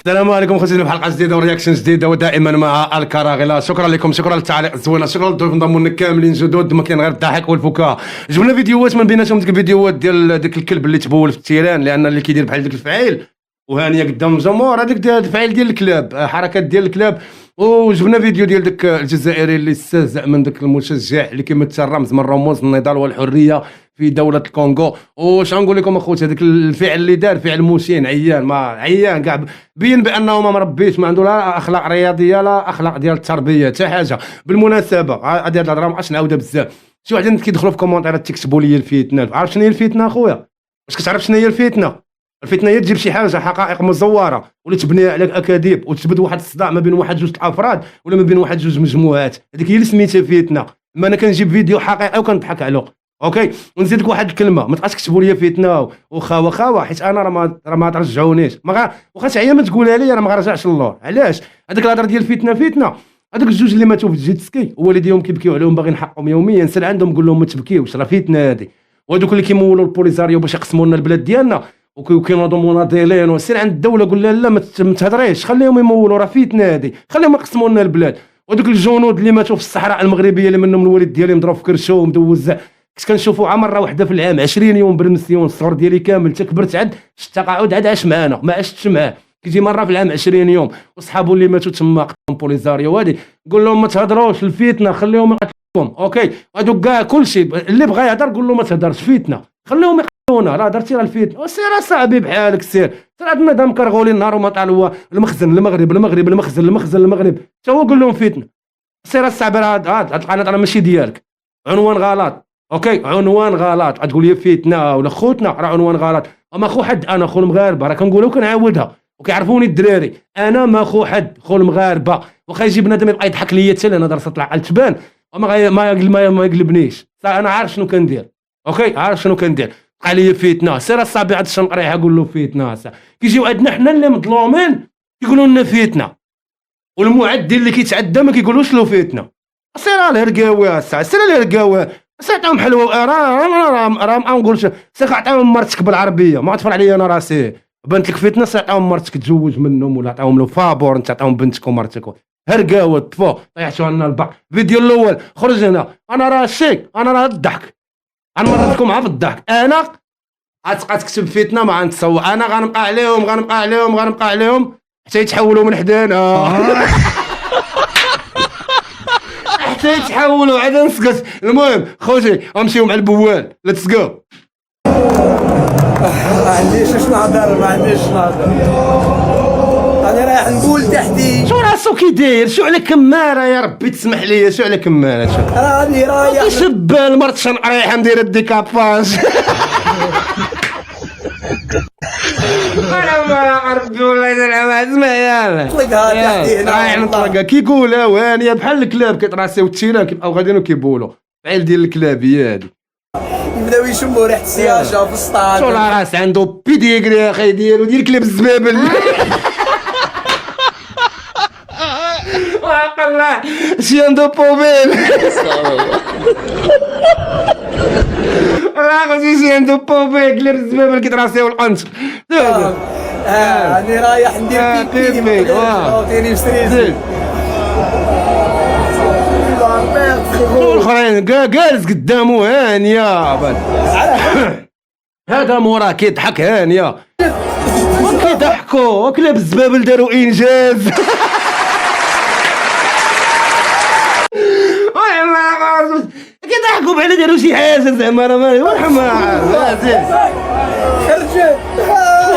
السلام عليكم خوتي في حلقه جديده ورياكشن جديده ودائما مع الكراغيلا. شكرا لكم، شكرا للتعليق الزوينه، شكرا للضيوف انضموا لنا كاملين جدد. ما كاين غير الضحك والفكاهه. جبنا فيديوهات من بيناتهم ديك الفيديوهات ديال ديك الكلب اللي تبول في التيران، لان اللي كيدير بحال ديك الفعيل وهانيه قدام الجمهور هذاك ديال الفعيل ديال الكلاب، حركات ديال الكلاب. وجبنا فيديو ديال داك الجزائري اللي استهزأ من داك المشجع اللي كيمثل رمز من رموز النضال والحريه في دوله الكونغو. واش غنقول لكم اخوتي، هذاك الفعل اللي دار فعل مشين، عيان، ما عيان كاع، بين بانه ما مربيش، ما عنده لا اخلاق رياضيه لا اخلاق ديال التربيه حتى حاجه. بالمناسبه هذه الهضره ما بقاش نعاودها بزاف. شي واحد كيدخلوا في كومونتيرات تكتبوا لي الفتنه. عارف شنو هي الفتنه اخويا؟ واش كتعرف شنو هي الفتنه؟ الفتنه هي تجيب شي حاجه حقائق مزوره واللي تبنيها على اكاذيب وتثبت واحد الصداع ما بين واحد جوج الافراد ولا ما بين واحد جوج مجموعات. هذيك هي اللي سميتها فتنه. ما انا كنجيب فيديو حقيقي وكنضحك عليه، اوكي. ونزيد لك واحد الكلمه، ما تبقاش تكتبوا لي فتنه وخاوه حيت انا راه ما ترجعونيش. واخا شي ما تقولها لي انا ما غنرجعش للور. علاش؟ هذيك الهضره ديال فتنه هذوك الجوج اللي ماتوا في الجيتسكي والديهم كيبكيو عليهم باغيين حقهم يوميا، سال عندهم قول لهم ما تبكيوش، راه فتنه هذه. وهذوك اللي كيمولوا البوليزاريو باش يقسموا لنا البلاد ديالنا وكينوضوا مناضلين وسير عند الدوله قول لها لا ما تهضريش، خليهم يمولوا، راه فتنه هذه، خليهم يقسموا لنا البلاد. وهذوك الجنود اللي ماتوا في الصحراء المغربيه اللي منهم الوالد ديالي مضروب في كرشو ومدوز، كنت كنشوفوا مره واحده في العام 20 يوم بالمسيون، الصغر ديالي كامل حتى كبرت عاد التقاعد عاد عاش معنا، ما عشتش معاه، كيجي مره في العام 20 يوم. وصحابو اللي ماتوا تما قتلهم بوليزاريو هادي، قول لهم ما تهضروش الفتنه، خليهم يقتلوهم، اوكي. هادوك كاع كلشي اللي بغى يهضر قول له ما تهضرش فتنه، خليهم يقتلونا، راه درتي راه الفتنه. وسير اصاحبي بحالك، سير هذا النظام كرغولي النهار وما طال هو المخزن المغرب حتى هو قول لهم فتنه. سير الصعب، هاد القناه راه ماشي ديالك، عنوان غلط، اوكي، عنوان غلط. تقول لي فتنه ولا خوتنا، راه عنوان غلط. اما خو حد، انا خو المغاربه، راه كنقولها وكنعاودها وكيعرفوني الدراري، انا ما خو حد، خو المغاربه. واخا يجي بنادم يبقى يضحك ليا حتى انا درس طلع على التبان ما يقلبنيش، انا عارف شنو كندير، اوكي، عارف شنو كندير. بقى لي فتنه، سير الصاحبي عاد الشنقريحه قول له فتنه. كيجيو عندنا حنا اللي مظلومين يقولوا لنا فتنه، والمعدل اللي كيتعدى ما كيقولوش له فتنه. سير الهرقاوي، سير الهرقاوي، سيعطيهم حلوه، راه ما نقولش، سير عطيهم مرتك بالعربيه، ما تفرع عليا انا راسي بنت لك فتنه، سيعطيهم مرتك تزوج منهم ولا عطيهم له فابور، انت عطيهم بنتك ومرتك. هرقاوي تفو طيحتوا لنا البحر. الفيديو الاول خرج هنا، انا راه الشيك، انا راه الضحك، غنمرضكم عا في الضحك. انا غتبقى تكتب فتنه ما غنتصور، انا غنبقى عليهم حتى يتحولوا من حدانا حتى يتحولوا عاد نسكت. المهم خوتي غنمشيو مع البوال، ليتس جو. ما عنديش نهضر، انا رايح نقول تحدي. شو راسو كي داير؟ شو على كماره يا ربي تسمح لي، شو على كماره؟ شو راني رايح شبال مرت شنقريحه ندير الديكاباج انا ما عرفت والله زعما اسمع يلا نطلقها تحدي هنا، رايح نطلقها. كيقولها وانيه بحال الكلاب كيطراسيو التيران كيبقاو غاديين وكيبولوا، فعيل ديال الكلاب هي هادي. يبداو يشموا ريحه السياشه في السطاد. شو راس عنده بيديغري يا اخي ديال كلاب الزبابل والله شي عنده بوبيل والله شي عنده بوبيل كلاب الزبابل كيتراسيو القنت. راني رايح ندير بيبي، عطيني ستريس. الاخرين جالس قدامو هانيه هذا موراه كيضحك هانيه كيضحكوا كلاب الزبابل داروا انجاز والله كيضحكوا بحال داروا شي حاجه زعما، راه ما والحمار خرجت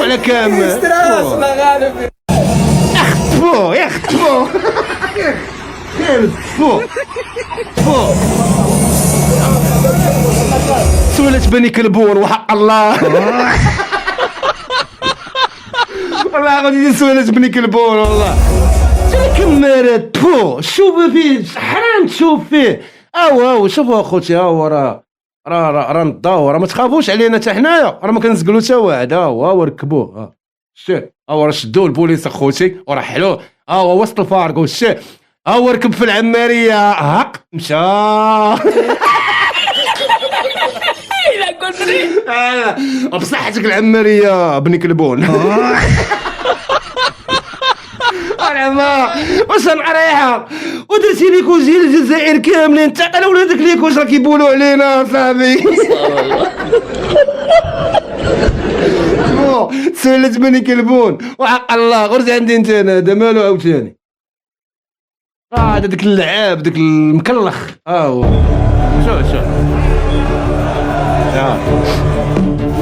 ولا كامل ستريس ما غالب. يخطفو سولت بني كلبون وحق الله والله غادي سولت بني كلبون والله. شنو كمارات شوف فيه حرام تشوف فيه. او شوفوا اخوتي، هو راه نضاو، راه ما تخافوش علينا حتى حنايا، راه ما كنزقلو حتى واحد. هو ركبوه، شتي راه شدوه البوليس اخوتي وراه حلوه، هو وسط الفارق وشتي هو ركب في العماريه هق مشى بصحتك العماريه بني كلبون زعما واش نقريحه ودرتي لي كوز ديال الجزائر كاملين تعطي لولادك لي كوز راه كيبولوا علينا صاحبي. سولت من يكلبون وحق الله غرز عندي انت انا هذا مالو عاوتاني هذا داك اللعاب داك المكلخ هو شوف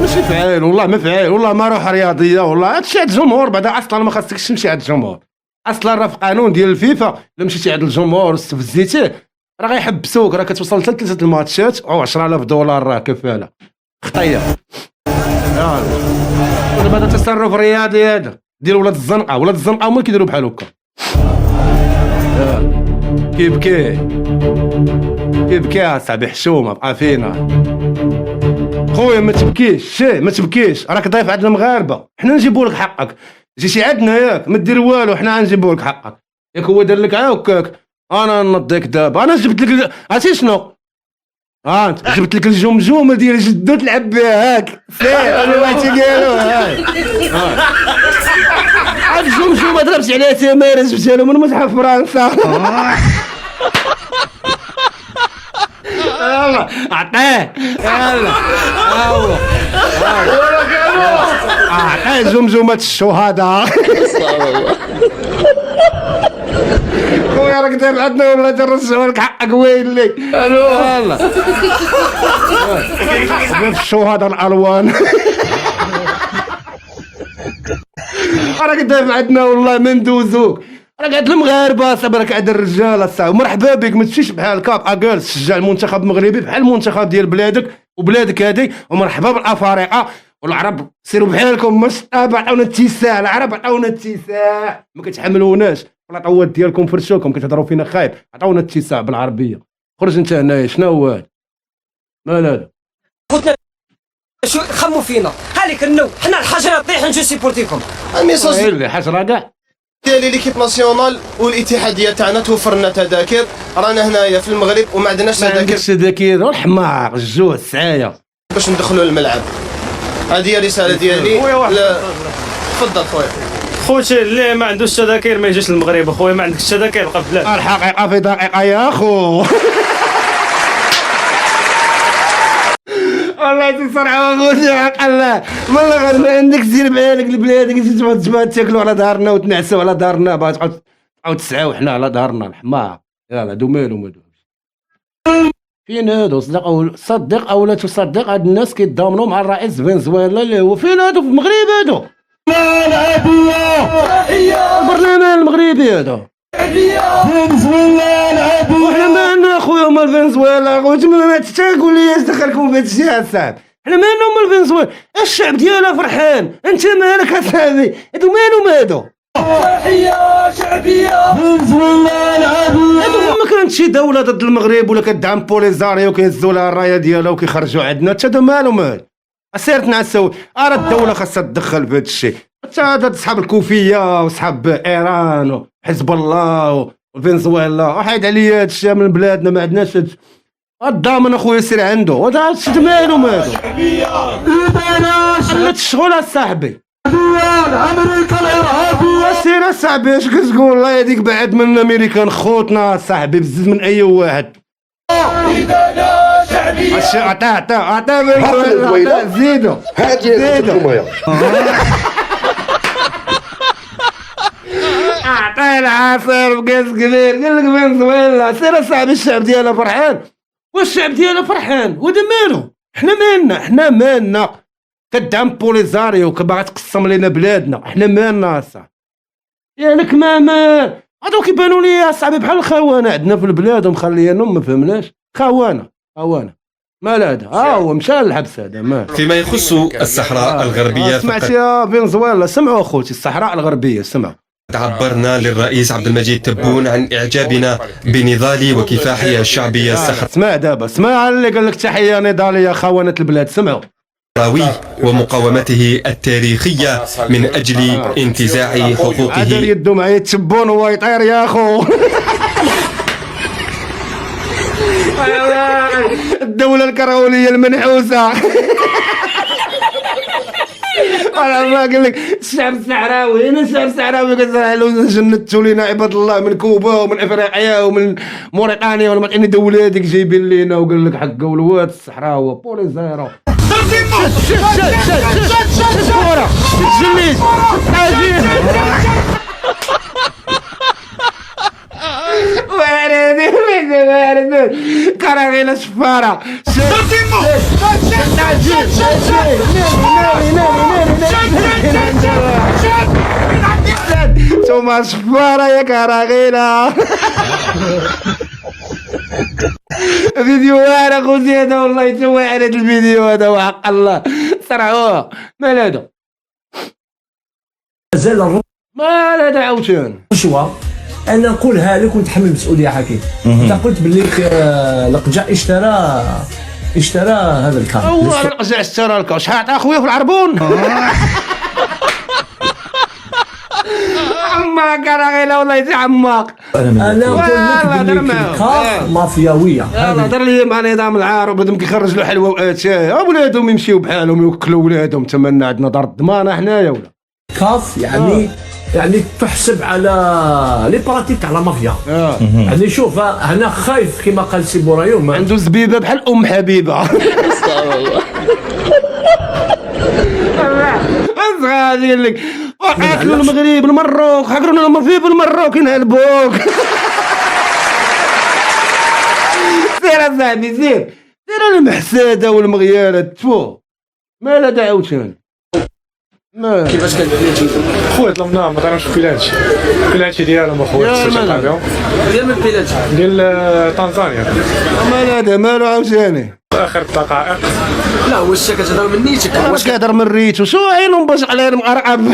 ماشي فعال والله ما فعال والله ما روح رياضيه والله هادشي عند الجمهور بعدا اصلا ما خاصكش تمشي عند الجمهور اصلا راه في قانون ديال الفيفا الا مشيتي عند الجمهور واستفزيتيه راه غيحبسوك راه كتوصل حتى ل3 الماتشات او 10,000 دولار راه كفاله خطيه دابا هذا تصرف رياضي هذا ديال ولاد الزنقه هما اللي كيديروا بحال هكا كيبكي اصاحبي حشومه بقى فينا خويا ما تبكيش راك ضيف عندنا مغاربه حنا نجيبوا لك حقك جيتي عندنا ياك ما دير والو حنا غنجيبوا لك حقك ياك هو دار لك هكاك انا نضيك دابا انا جبت لك عرفتي شنو انت جبت لك الجمجومه ديال جدو تلعب بها هاك سير انا ما تيقالوا هاك الجمجومه ضربت عليها تماره جبتها له من متحف فرنسا يلا عطيه يلا عطيه جمجمة الشهداء خويا راك داير عندنا ولا درسوا لك حقك وين لي يلا في الشهداء الالوان راك داير عندنا والله ما ندوزوك راك عند المغاربه صاحبي راك عند الرجال الصاحبي مرحبا بك ما تمشيش بحال كاب اكال تشجع المنتخب المغربي بحال المنتخب ديال بلادك وبلادك هذه ومرحبا بالافارقه والعرب سيروا بحالكم مصطاب عطاونا اتساع العرب عطاونا اتساع ما كتحملوناش العطوات ديالكم فرشوكم كتهضروا فينا خايب عطاونا اتساع بالعربيه خرج انت هنايا شنو هو هذا مال هذا قلت شو خموا فينا هاليك النو حنا الحجره طيح نجي سيبورتيكم الميساج اللي حجره كاع ديال ليكيب ناسيونال والاتحاديه تاعنا توفر لنا تذاكر رانا هنايا في المغرب وما عندناش تذاكر تذاكر الحماق الجوع السعايه باش ندخلوا الملعب هذه هي الرساله ديالي تفضل خويا خوتي اللي ما عندوش تذاكر ما يجيش للمغرب اخويا ما عندكش تذاكر بقى في البلاد الحقيقه في دقيقه يا اخو والله تصرعوا اخوتي حق الله والله غير ما عندك سير بحالك لبلادك تبغى تاكلوا على دارنا وتنعسوا على دارنا باغا تعاود تسعاو حنا على دارنا الحماق يلا هادو مالهم هادو فين هادو صدق او لا تصدق هاد الناس كيتضامنوا مع الرئيس فنزويلا اللي هو فين هادو في المغرب هادو البرلمان المغربي هذا وحنا مالنا اخويا مال فنزويلا اخويا ما تقول لي اش دخلكم في هادشي اصاحبي حنا مالنا مال فنزويلا الشعب ديالها فرحان انت مالك اصاحبي هادو مالهم هادو شعبيه فنزويلا هادو ما كانت شي دوله ضد المغرب ولا كدعم بوليزاريو وكيهزوا لها الرايه ديالها وكيخرجوا عندنا حتى هادو مالهم هادو سير تنعسوا راه الدوله خاصها تدخل في هذا الشيء حتى هاد صحاب الكوفيه وصحاب ايران وحزب الله وفنزويلا وحيد عليا هاد الشيء من بلادنا ما عندناش الضامن اخويا سير عنده وهذا الشيء مالو مالو خلات الشغل اصاحبي امريكا الارهابيه سير اصاحبي اش كتقول الله هذيك بعد من امريكان خوتنا صاحبي بزز من اي واحد عطاه زيدو عطاه العصير بكاس كبير قال لك فنزويلا سير اصاحبي الشعب ديالها فرحان والشعب ديالها فرحان وهذا مالو حنا مالنا كدعم بوليزاريو كباغا تقسم لينا بلادنا حنا مالنا اصاحبي يالك ما مال هادو كيبانوا لي اصاحبي بحال الخونه عندنا في البلاد ومخليينهم ما فهمناش خونه مال هذا هو مشى للحبس هذا مال فيما يخص الصحراء الغربية سمعت يا فنزويلا سمعوا اخوتي الصحراء الغربيه سمعوا عبرنا للرئيس عبد المجيد تبون عن إعجابنا بنضال وكفاحها الشعبية اسمع دابا اسمع اللي قال لك تحيه نضاليه خونه البلاد سمعوا الصحراوي ومقاومته التاريخية من أجل انتزاع هذا حقوقه. يدو معايا تبون هو يطير يا اخو الدولة الكرهونية المنحوسة والله قال لك الشعب الصحراوي، هنا الشعب الصحراوي قال جندتوا لينا عباد الله من كوبا ومن افريقيا ومن موريتانيا ولا ما تعرفني دولاتك جايبين لينا، وقال لك حق ولوات الصحراوي بولي زيرو. الجليد وارد كراغيلا شفارة ثم شفارة يا كراغيلا. فيديو واعر اخو زيادة والله يتوعر هذا الفيديو هذا وحق الله صراحة. مال هذا؟ مازال مال هذا عاوتاني الرشوة انا نقولها لك ونتحمل المسؤوليه حكيم. انت قلت باللي لقجع اشترى هذا الكار. هو لقجع اشترى الكار. شحال عطى اخويا في العربون؟ عماك كراغيلا والله يجي عماك. انا نقول لك باللي الكار مافياويه. يلا هضر لي مع نظام العار وبدهم كيخرج له حلوى واتاي ولادهم يمشيو بحالهم ويوكلوا ولادهم. تمنا عندنا دار الضمانه حنايا ولا كاف يعني تحسب على لي براتيك على مافيا. يعني شوف هنا خايف كما قال سي بورايوم عنده زبيبه بحال ام حبيبه. غادي لك وقاتلوا المغرب المروك حقروا لهم في بالمروك ينهلبوك. سير اصاحبي سير المحساده والمغياله تفو. مال هذا عاوتاني؟ كيفاش كان بلاتي خويا طلبناه ما تعرفش بيلاتي ديالهم اخويا ديال من بلاتي ديال تنزانيا. مال هذا مالو عاوتاني؟ اخر الدقائق. لا هو الشا كتهضر من نيتك. واش كيهضر من ريتو؟ شو عينهم باش على مقرقب.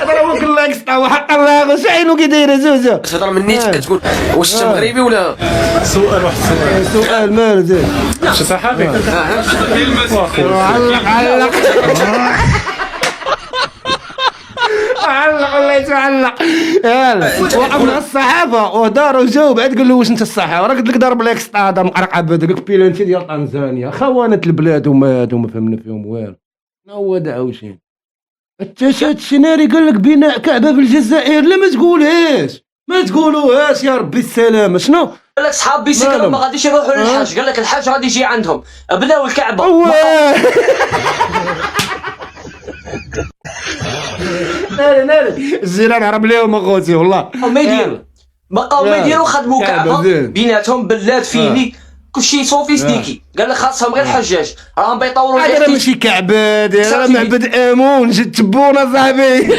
هذا كل اكسطا وحق الله واش عينو كي دايره زوزو. كتهضر من نيتك كتقول واش انت مغربي ولا سؤال مال زين شي صحابي. علق والله يتعلق. يلا وقفنا الصحافه وداروا جاوب عاد قال له واش انت الصحافه راك قلت لك ضرب لك سطاده مقرقب هذاك بيلانتي ديال طنزانيا خونه البلاد وما هادو ما فهمنا فيهم والو. هو دعوشين التشات السيناري قال لك بناء كعبه في الجزائر. لا ما تقولهاش ما تقولوهاش يا ربي السلامه. شنو قال لك صحاب بيسي قالوا ما غاديش يروحوا للحاج. قال لك الحاج غادي يجي عندهم بداو الكعبه. ناري الجيران هرب ليهم اخوتي والله. ما يديروا بقاو ما يديروا خدموا كعبه بيناتهم بلاد فيني كلشي سوفيستيكي. قال لك خاصهم غير الحجاج راهم بيطوروا هذا ماشي كعبه راه معبد امون جد تبونا صاحبي.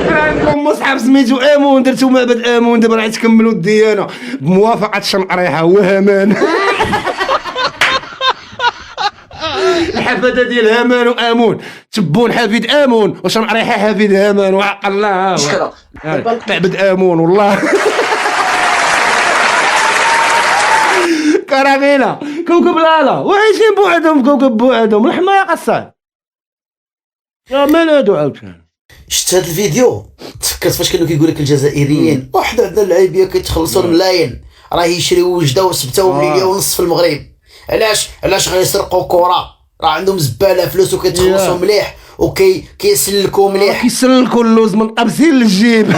عندكم مصحف سميتو امون درتو معبد امون دابا راه تكملوا الديانه بموافقه شنقريحه وهمان. الحفاده ديال هامان وامون تبون حفيد امون وشنقريحه حفيد هامان وعق الله. مشكله معبد امون والله. كراغيلا كوكب لالا وعايشين بوحدهم في كوكب بوحدهم. الحماقه الصاد يا مال هادو عاوتاني. شفت هذا الفيديو تفكرت فاش كانوا كيقول لك الجزائريين واحد عندنا اللعيبيه كيتخلصوا الملايين راه يشريو وجده وسبته ومليون ونص في المغرب. علاش غيسرقوا كره؟ راه عندهم زباله فلوس وكيتخلصوا مليح وكيسلكوا مليح. كيسلكوا اللوز من طابسين للجيب.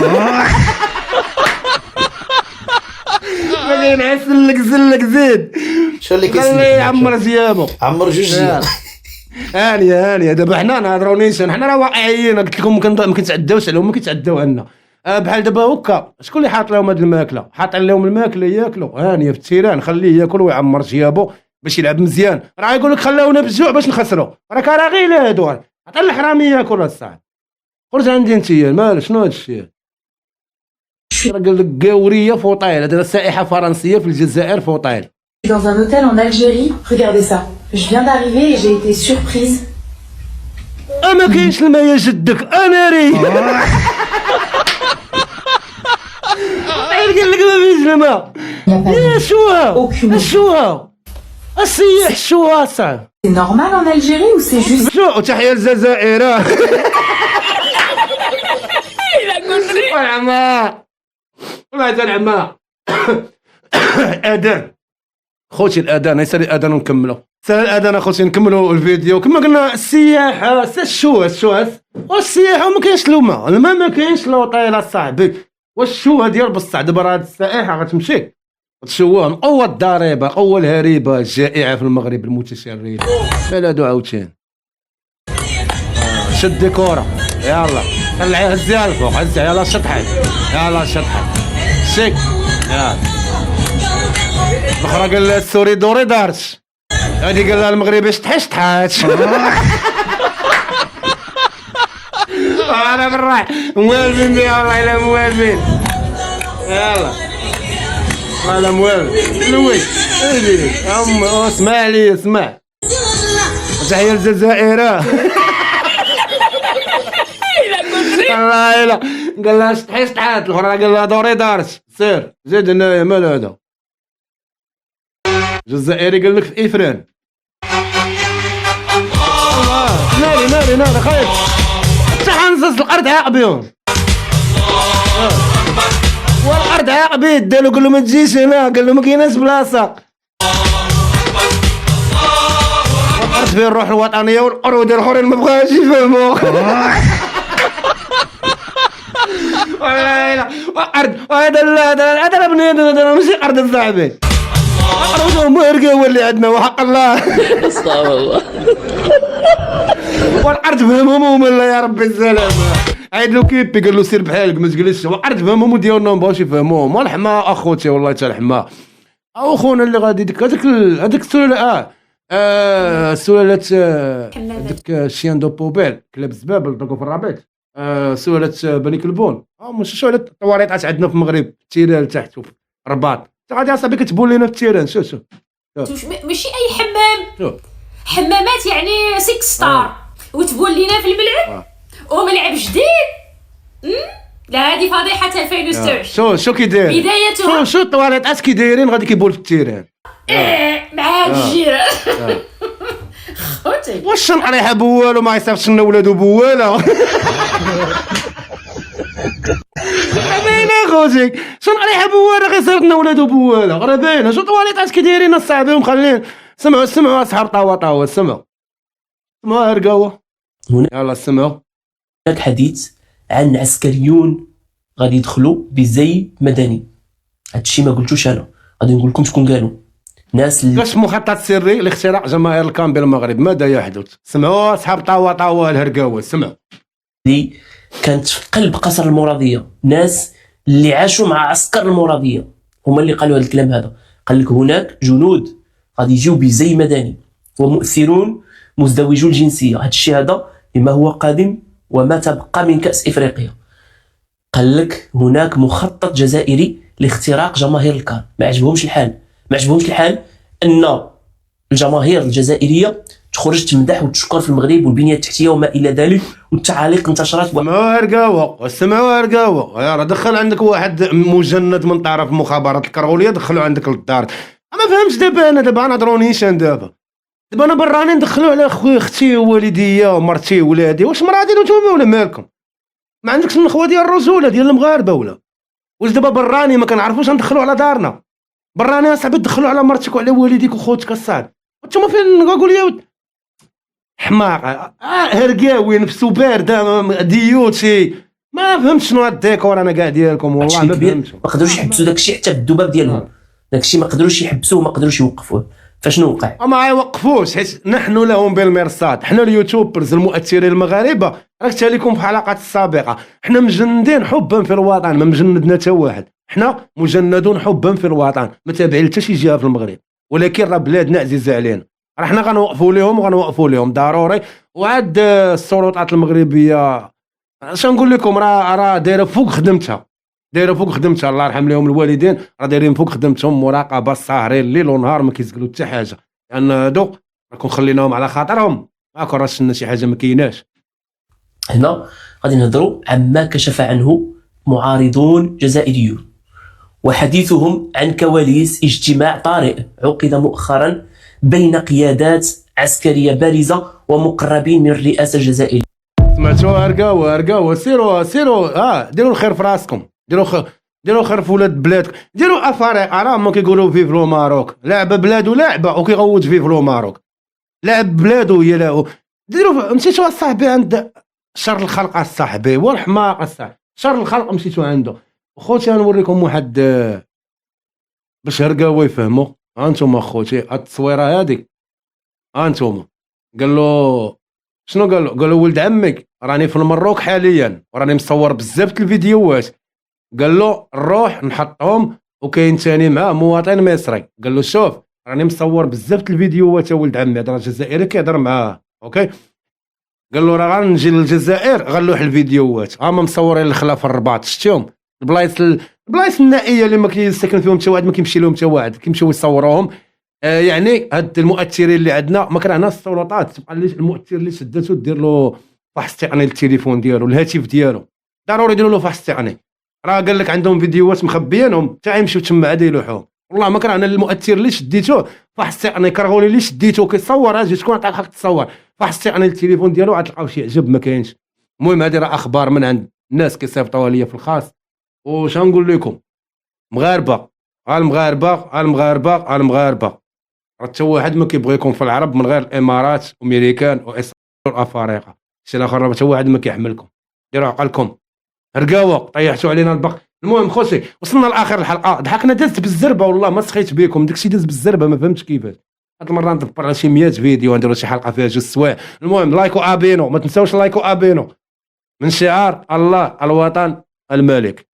باغي نعسلك زلك زيد. شو اللي كيسلك؟ خليه يعمر ثيابو عمر جوج ديال. هانيه دابا حنا نهضروا نيشان حنا راه واقعيين. قلت لكم ما كنتعداوش عليهم ما كيتعداو عنا. بحال دابا هكا شكون اللي حاط لهم هاد الماكله؟ حاطين لهم الماكله ياكلوا هانيه في التيران. خليه ياكل ويعمر ثيابو باش يلعب مزيان. راه يقول لك خلاونا بالجوع باش نخسروا. راه كراغيلا هادو عطا الحرامي ياكل الصاحب. خرج عندي انت مال شنو هاد الشيء؟ قال لك قاوريه فوطايل. هذا سائحه فرنسيه في الجزائر فوطايل. Dans un hôtel en Algérie, regardez ça. Je viens d'arriver et j'ai été surprise. ما كاينش الماء يا جدك اناري. قال لك ما فيش الماء. يا شوها السياح شوها صاحبي. C'est normal en Algérie ou c'est juste... شو تحية الجزائر. والعماء والله العماء. اذان خوتي الاذان يسال الاذان ونكملوا سال الاذان اخوتي نكملوا الفيديو كما قلنا. السياحه الشواث والسياحه وما كاينش الماء ما كاينش لوطيل صاحبي. والشوه ديال بصح دابا راه هاد السائحه غتمشي تشوه قوه الضريبه قوه الهريبه الجائعه في المغرب المتشرد. لا دو عاوتاني شد كره يلا طلعيها هزيها الفوق هزيها يلا شطحت يلا شطحت سيك يلا. الاخرى قال لها السوري دوري دارت هادي قال لها المغربي شطحات. انا بالراح موالفين بها والله الا موالفين يلا والله موالف لوي ايدي اسمع لي اسمع تحية الجزائر. والله الا قال لها شطحات الاخرى قال لها دوري دارت سير زيد هنايا مال هذا الجزائري قال لك في افران. ناري خايف حنزز الارض عاق بيهم والارض عاق بيه دالو قال له ما تجيش هنا قال له ما كايناش بلاصه. الارض فين الروح الوطنيه والقرود الاخرين ما بغاوش يفهموا. والله لا الارض هذا بنادم هذا ماشي ارض صاحبي قرودهم مهرقه اللي عندنا وحق الله. استغفر الله. والارض فهمهم الله يا ربي السلامه. عيد له كيبي قال له سير بحالك ما تجلسش. والارض فهمهم ديالنا ما بغاوش يفهموهم. والحما اخوتي والله حتى الحما او خونا اللي غادي هذيك السلاله سلاله هذيك الشيان دو بوبيل كلاب الزبابل دوكو في الرابط سلاله بني كلبون مش شو الطواريطات عندنا في المغرب التيران تحت وفي الرباط. غادي اصاحبي كتبول لنا في التيران شوف ماشي اي حمام حمامات يعني 6 ستار وتبول لينا في الملعب وملعب جديد. لا هذه فضيحه 2026. شو كي داير بدايتها شو الطواليطات كي دايرين غادي كيبول في التيران مع الجيران. خوتي واش نقريها بوالو ما يصيفطش لنا ولادو بواله. باينه خوتي شنو نقريها بواله غيصيفط لنا ولادو بواله راه باينه. شو طواليطات كي دايرين الصاحبي ومخلين سمعوا اصحاب طاوه سمعوا هرقاوه يلا سمعوا. هناك حديث عن عسكريون غادي يدخلوا بزي مدني. هادشي ما قلتوش انا غادي نقول لكم شكون قالوا. ناس كاش مخطط سري لاختراق جماهير الكام بالمغرب ماذا يحدث. سمعوا اصحاب طاوه الهرقاوه سمعوا. اللي كانت في قلب قصر المراديه ناس اللي عاشوا مع عسكر المراديه هما اللي قالوا هذا الكلام هذا. قال لك هناك جنود غادي يجيو بزي مدني ومؤثرون مزدوجو الجنسيه. هذا الشيء هذا لما هو قادم وما تبقى من كأس إفريقيا. قال لك هناك مخطط جزائري لاختراق جماهير الكان. ما عجبهمش الحال أن الجماهير الجزائرية تخرج تمدح وتشكر في المغرب والبنية التحتية وما إلى ذلك والتعاليق انتشرت. سمعوا هرقاوة يا راه دخل عندك واحد مجند من طرف مخابرات الكرغولية دخلوا عندك للدار. ما فهمتش دابا انا نهضروا نيشان دابا انا براني ندخلوا على اختي ووالديا ومرتي وولادي. واش مرادي نتوما ولا مالكم؟ ما عندكش النخوه ديال الرجوله ديال المغاربه ولا واش دابا براني ما كنعرفوش ندخلوا على دارنا براني اصاحبي تدخلوا على مرتك وعلى والديك وخوتك الصاد. نتوما فين نقول لي حماق هرقاوي نفسو بارده ديوتي ما فهمتش شنو هاد الديكور انا كاع ديالكم والله ما فهمتش. ما قدروش يحبسوا داكشي حتى بالذباب ديالهم. داكشي ما قدروش يحبسوه ما قدروش يوقفوه. فشنو وقع؟ ما يوقفوش حيت نحن لهم بالمرصاد. حنا اليوتيوبرز المؤثرين المغاربه راك لكم في الحلقات السابقه حنا مجندين حبا في الوطن ما مجندنا حتى واحد. حنا مجندون حبا في الوطن ما تابعين حتى شي جهه في المغرب ولكن راه بلادنا عزيزه علينا. راه حنا غنوقفوا لهم ضروري. وعاد السلطات المغربيه اش نقول لكم راه دايره فوق خدمتها الله يرحم لهم الوالدين راه دايرين فوق خدمتهم مراقبه ساهرين الليل ونهار ما كيسقلوا حتى حاجه لان هادو راكم خليناهم على خاطرهم راكم راه شفنا شي حاجه ما كايناش. هنا غادي نهضروا عما كشف عنه معارضون جزائريون وحديثهم عن كواليس اجتماع طارئ عقد مؤخرا بين قيادات عسكريه بارزه ومقربين من الرئاسه الجزائريه. سمعتوا هرقاوه سيروا ديروا الخير في راسكم ديروا خير في ولاد بلادك، ديروا افارقه راه هما كيقولوا فيف لو ماروك، لعبه بلادو لعبه وكيغوت فيف لو ماروك، لاعب بلادو هي لاعب. ديروا مشيتوا اصاحبي عند شر الخلق اصاحبي هو الحماق اصاحبي، شر الخلق مشيتوا عنده. خوتي غنوريكم واحد باش هرقاوه يفهموا. هانتوما خوتي هاد التصويره هادي، هانتوما قال له شنو قال له؟ قال له ولد عمك راني في المروك حاليا وراني مصور بزاف د الفيديوهات. قال له نروح نحطهم وكاين ثاني معاه مواطن مصري. قال له شوف راني مصور بزاف د الفيديوهات يا ولد عمي، هذا الجزائري كيهضر معاه اوكي. قال له راه غنجي للجزائر غنلوح الفيديوهات، هما مصورين الخلاف الرباط شفتيهم البلايص النائيه اللي ما كيسكن فيهم حتى واحد، ما كيمشي لهم حتى واحد، كيمشيو يصوروهم. يعني هاد المؤثرين اللي عندنا ما كرهناش السلطات تبقى المؤثر اللي شدته دير له فحص تقني للتليفون ديالو الهاتف ديالو، ضروري يديروا له فحص تقني. راه قال لك عندهم فيديوهات مخبيينهم حتى يمشيو تما عاد يلوحوهم. والله ما كرهنا المؤثر اللي شديته فحص تقني، كرهوني اللي شديته كيصور اجي شكون عطاك الحق تصور، فحص تقني للتليفون ديالو عاد تلقاو شي عجب ما كاينش. المهم هذه راه اخبار من عند الناس كيصيفطوها ليا في الخاص. واش غنقول لكم مغاربه المغاربه راه حتى واحد ما كيبغيكم في العرب من غير الامارات وامريكان واسرائيل والافارقه، شي الاخر حتى واحد ما كيحملكم. ديروا عقلكم رقاوه طيحتوا علينا البق. المهم خوتي وصلنا لاخر الحلقه، ضحكنا دازت بالزربه والله ما سخيت بكم، داكشي داز بالزربه ما فهمتش كيفاش. هاد المره ندبر على شي 100 فيديو ونديروا شي حلقه فيها 2 سوايع. المهم لايكو ابينو، ما تنساوش لايكو ابينو من شعار الله الوطن الملك.